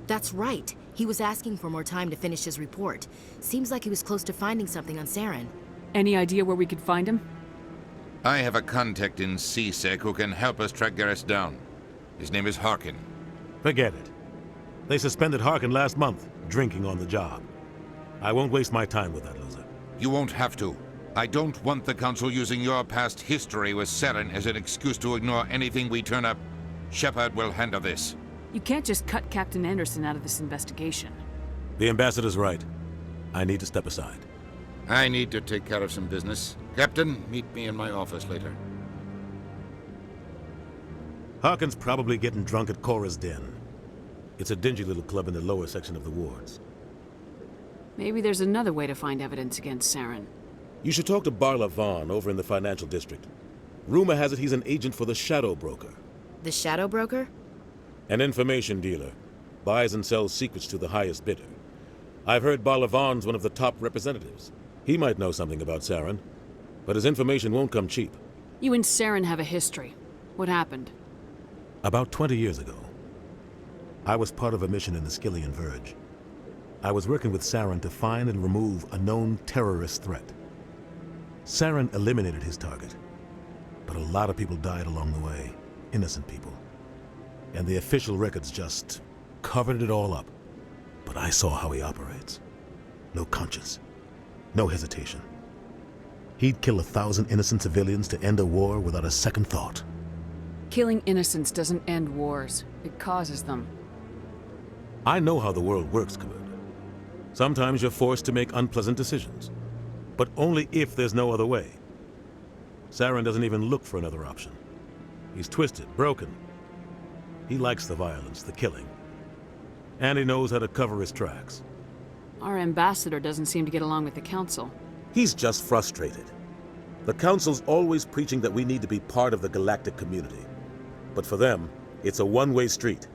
That's right. He was asking for more time to finish his report. Seems like he was close to finding something on Saren. Any idea where we could find him? I have a contact in CSEC who can help us track Garrus down. His name is Harkin. Forget it. They suspended Harkin last month, drinking on the job. I won't waste my time with that loser. You won't have to. I don't want the Council using your past history with Saren as an excuse to ignore anything we turn up. Shepard will handle this. You can't just cut Captain Anderson out of this investigation. The Ambassador's right. I need to step aside. I need to take care of some business. Captain, meet me in my office later. Harkin's probably getting drunk at Cora's den. It's a dingy little club in the lower section of the wards. Maybe there's another way to find evidence against Saren. You should talk to Barla Vaughn over in the financial district. Rumor has it he's an agent for the Shadow Broker. The Shadow Broker? An information dealer. Buys and sells secrets to the highest bidder. I've heard Barla Vaughn's one of the top representatives. He might know something about Saren, but his information won't come cheap. You and Saren have a history. What happened? About 20 years ago, I was part of a mission in the Skillian Verge. I was working with Saren to find and remove a known terrorist threat. Saren eliminated his target, but a lot of people died along the way, innocent people. And the official records just covered it all up. But I saw how he operates. No conscience, no hesitation. He'd kill 1,000 innocent civilians to end a war without a second thought. Killing innocents doesn't end wars. It causes them. I know how the world works, Commander. Sometimes you're forced to make unpleasant decisions, but only if there's no other way. Saren doesn't even look for another option. He's twisted, broken. He likes the violence, the killing. And he knows how to cover his tracks. Our ambassador doesn't seem to get along with the Council. He's just frustrated. The Council's always preaching that we need to be part of the galactic community. But for them, it's a one-way street.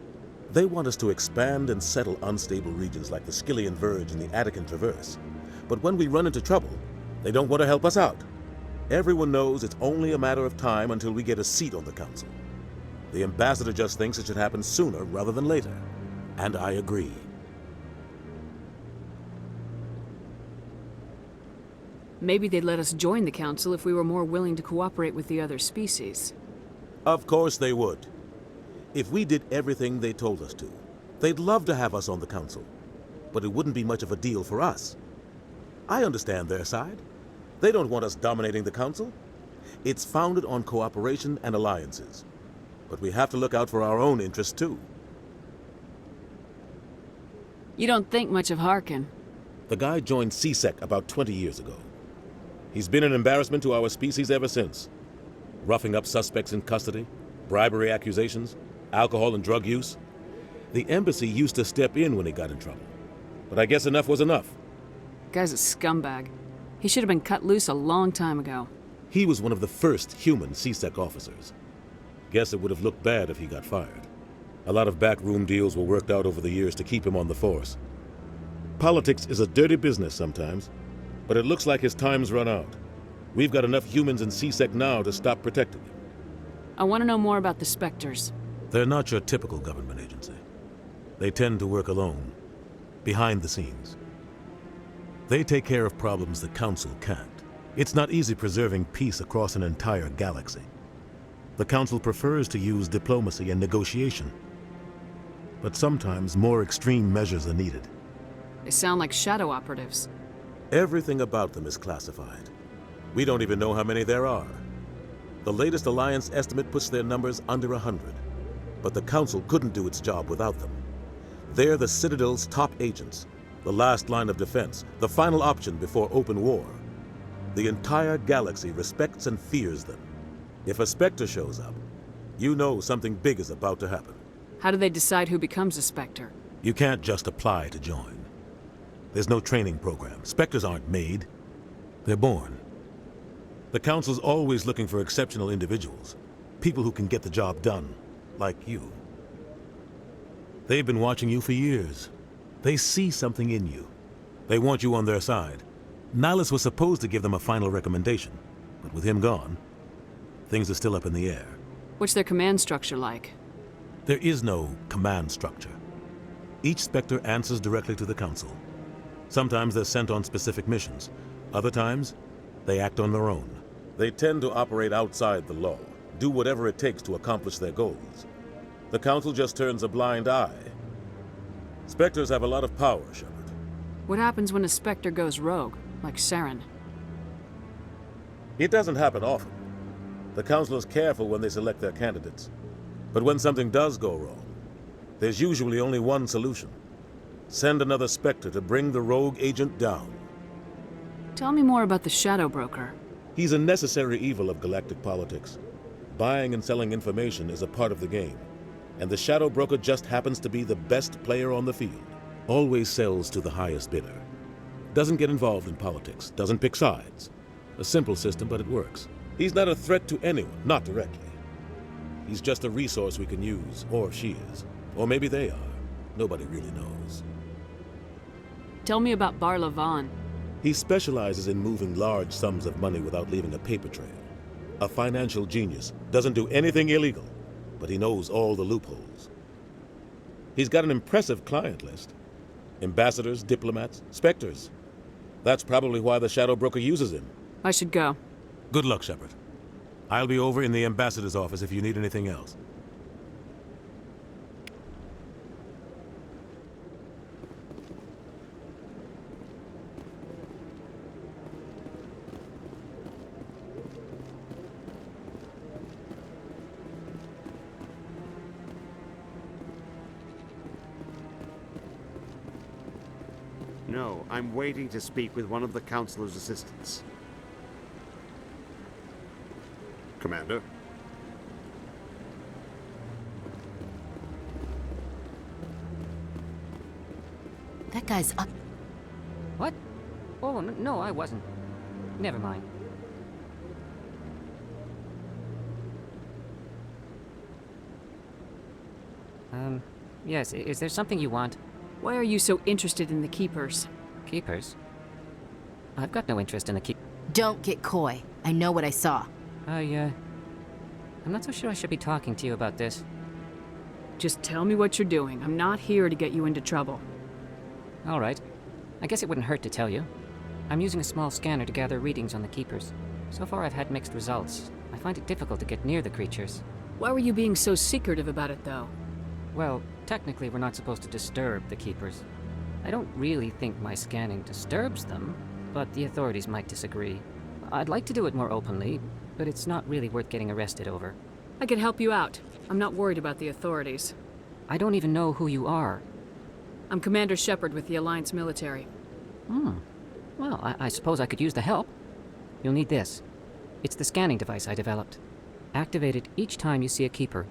They want us to expand and settle unstable regions like the Skillian Verge and the Attican Traverse. But when we run into trouble, they don't want to help us out. Everyone knows it's only a matter of time until we get a seat on the Council. The ambassador just thinks it should happen sooner rather than later. And I agree. Maybe they'd let us join the Council if we were more willing to cooperate with the other species. Of course they would. If we did everything they told us to, they'd love to have us on the Council. But it wouldn't be much of a deal for us. I understand their side. They don't want us dominating the Council. It's founded on cooperation and alliances. But we have to look out for our own interests, too. You don't think much of Harkin. The guy joined CSEC about 20 years ago. He's been an embarrassment to our species ever since. Roughing up suspects in custody, bribery accusations, alcohol and drug use. The embassy used to step in when he got in trouble. But I guess enough was enough. Guy's a scumbag. He should have been cut loose a long time ago. He was one of the first human CSEC officers. Guess it would have looked bad if he got fired. A lot of backroom deals were worked out over the years to keep him on the force. Politics is a dirty business sometimes, but it looks like his time's run out. We've got enough humans in CSEC now to stop protecting him. I want to know more about the Spectres. They're not your typical government agency. They tend to work alone, behind the scenes. They take care of problems the Council can't. It's not easy preserving peace across an entire galaxy. The Council prefers to use diplomacy and negotiation. But sometimes more extreme measures are needed. They sound like shadow operatives. Everything about them is classified. We don't even know how many there are. The latest Alliance estimate puts their numbers under 100. But the Council couldn't do its job without them. They're the Citadel's top agents, the last line of defense, the final option before open war. The entire galaxy respects and fears them. If a Spectre shows up, you know something big is about to happen. How do they decide who becomes a Spectre? You can't just apply to join. There's no training program. Spectres aren't made. They're born. The Council's always looking for exceptional individuals. People who can get the job done, like you. They've been watching you for years. They see something in you. They want you on their side. Nihilus was supposed to give them a final recommendation, but with him gone, things are still up in the air. What's their command structure like? There is no command structure. Each Spectre answers directly to the Council. Sometimes they're sent on specific missions. Other times, they act on their own. They tend to operate outside the law, do whatever it takes to accomplish their goals. The Council just turns a blind eye. Spectres have a lot of power, Shepard. What happens when a Spectre goes rogue, like Saren? It doesn't happen often. The Council is careful when they select their candidates. But when something does go wrong, there's usually only one solution. Send another Spectre to bring the rogue agent down. Tell me more about the Shadow Broker. He's a necessary evil of galactic politics. Buying and selling information is a part of the game. And the shadow broker just happens to be the best player on the field. Always sells to the highest bidder. Doesn't get involved in politics, doesn't pick sides. A simple system, but it works. He's not a threat to anyone, not directly. He's just a resource we can use, or she is. Or maybe they are. Nobody really knows. Tell me about Bar Levon. He specializes in moving large sums of money without leaving a paper trail. A financial genius. Doesn't do anything illegal, but he knows all the loopholes. He's got an impressive client list. Ambassadors, diplomats, specters. That's probably why the shadow broker uses him. I should go. Good luck, Shepard. I'll be over in the ambassador's office if you need anything else. No, I'm waiting to speak with one of the Councilor's assistants. Commander? That guy's up. What? Oh, no, I wasn't. Never mind. Yes, is there something you want? Why are you so interested in the Keepers? Keepers? I've got no interest in the Don't get coy. I know what I saw. I'm not so sure I should be talking to you about this. Just tell me what you're doing. I'm not here to get you into trouble. All right. I guess it wouldn't hurt to tell you. I'm using a small scanner to gather readings on the Keepers. So far I've had mixed results. I find it difficult to get near the creatures. Why were you being so secretive about it, though? Well, technically we're not supposed to disturb the Keepers. I don't really think my scanning disturbs them, but the authorities might disagree. I'd like to do it more openly, but it's not really worth getting arrested over. I can help you out. I'm not worried about the authorities. I don't even know who you are. I'm Commander Shepard with the Alliance military. Well, I suppose I could use the help. You'll need this. It's the scanning device I developed. Activate it each time you see a Keeper.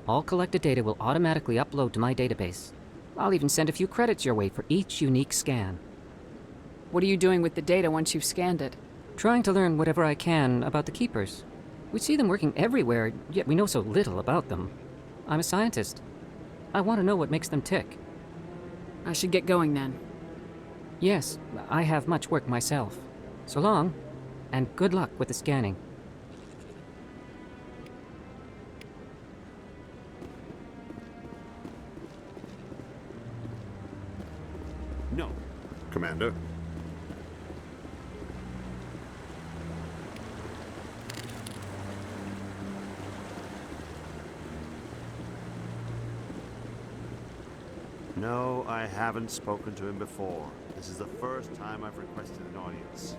All collected data will automatically upload to my database. I'll even send a few credits your way for each unique scan. What are you doing with the data once you've scanned it? Trying to learn whatever I can about the Keepers. We see them working everywhere, yet we know so little about them. I'm a scientist. I want to know what makes them tick. I should get going then. Yes, I have much work myself. So long, and good luck with the scanning. No. Commander? No, I haven't spoken to him before. This is the first time I've requested an audience.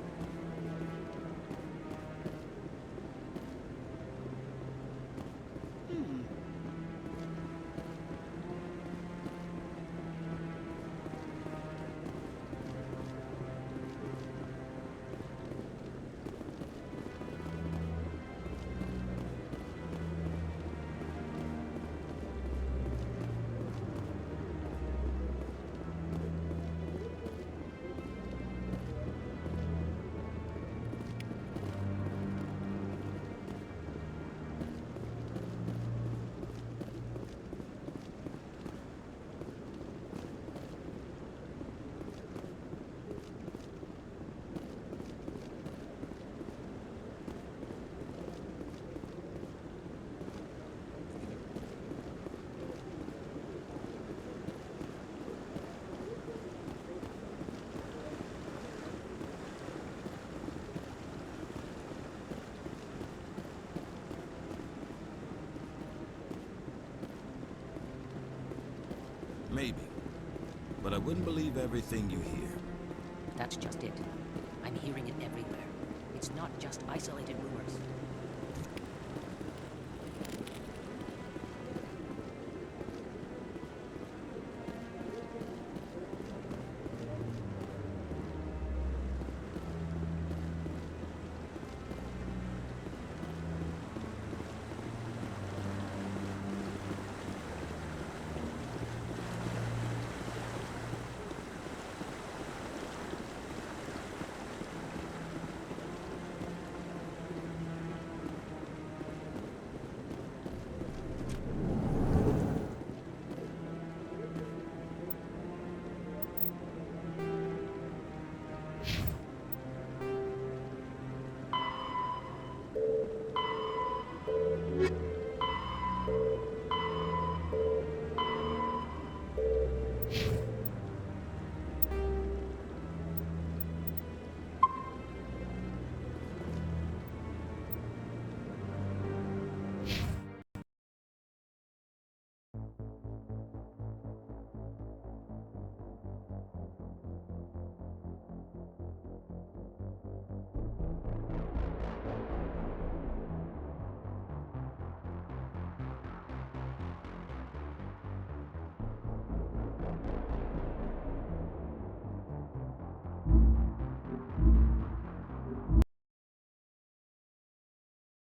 Maybe. But I wouldn't believe everything you hear. That's just it. I'm hearing it everywhere. It's not just isolated rumors.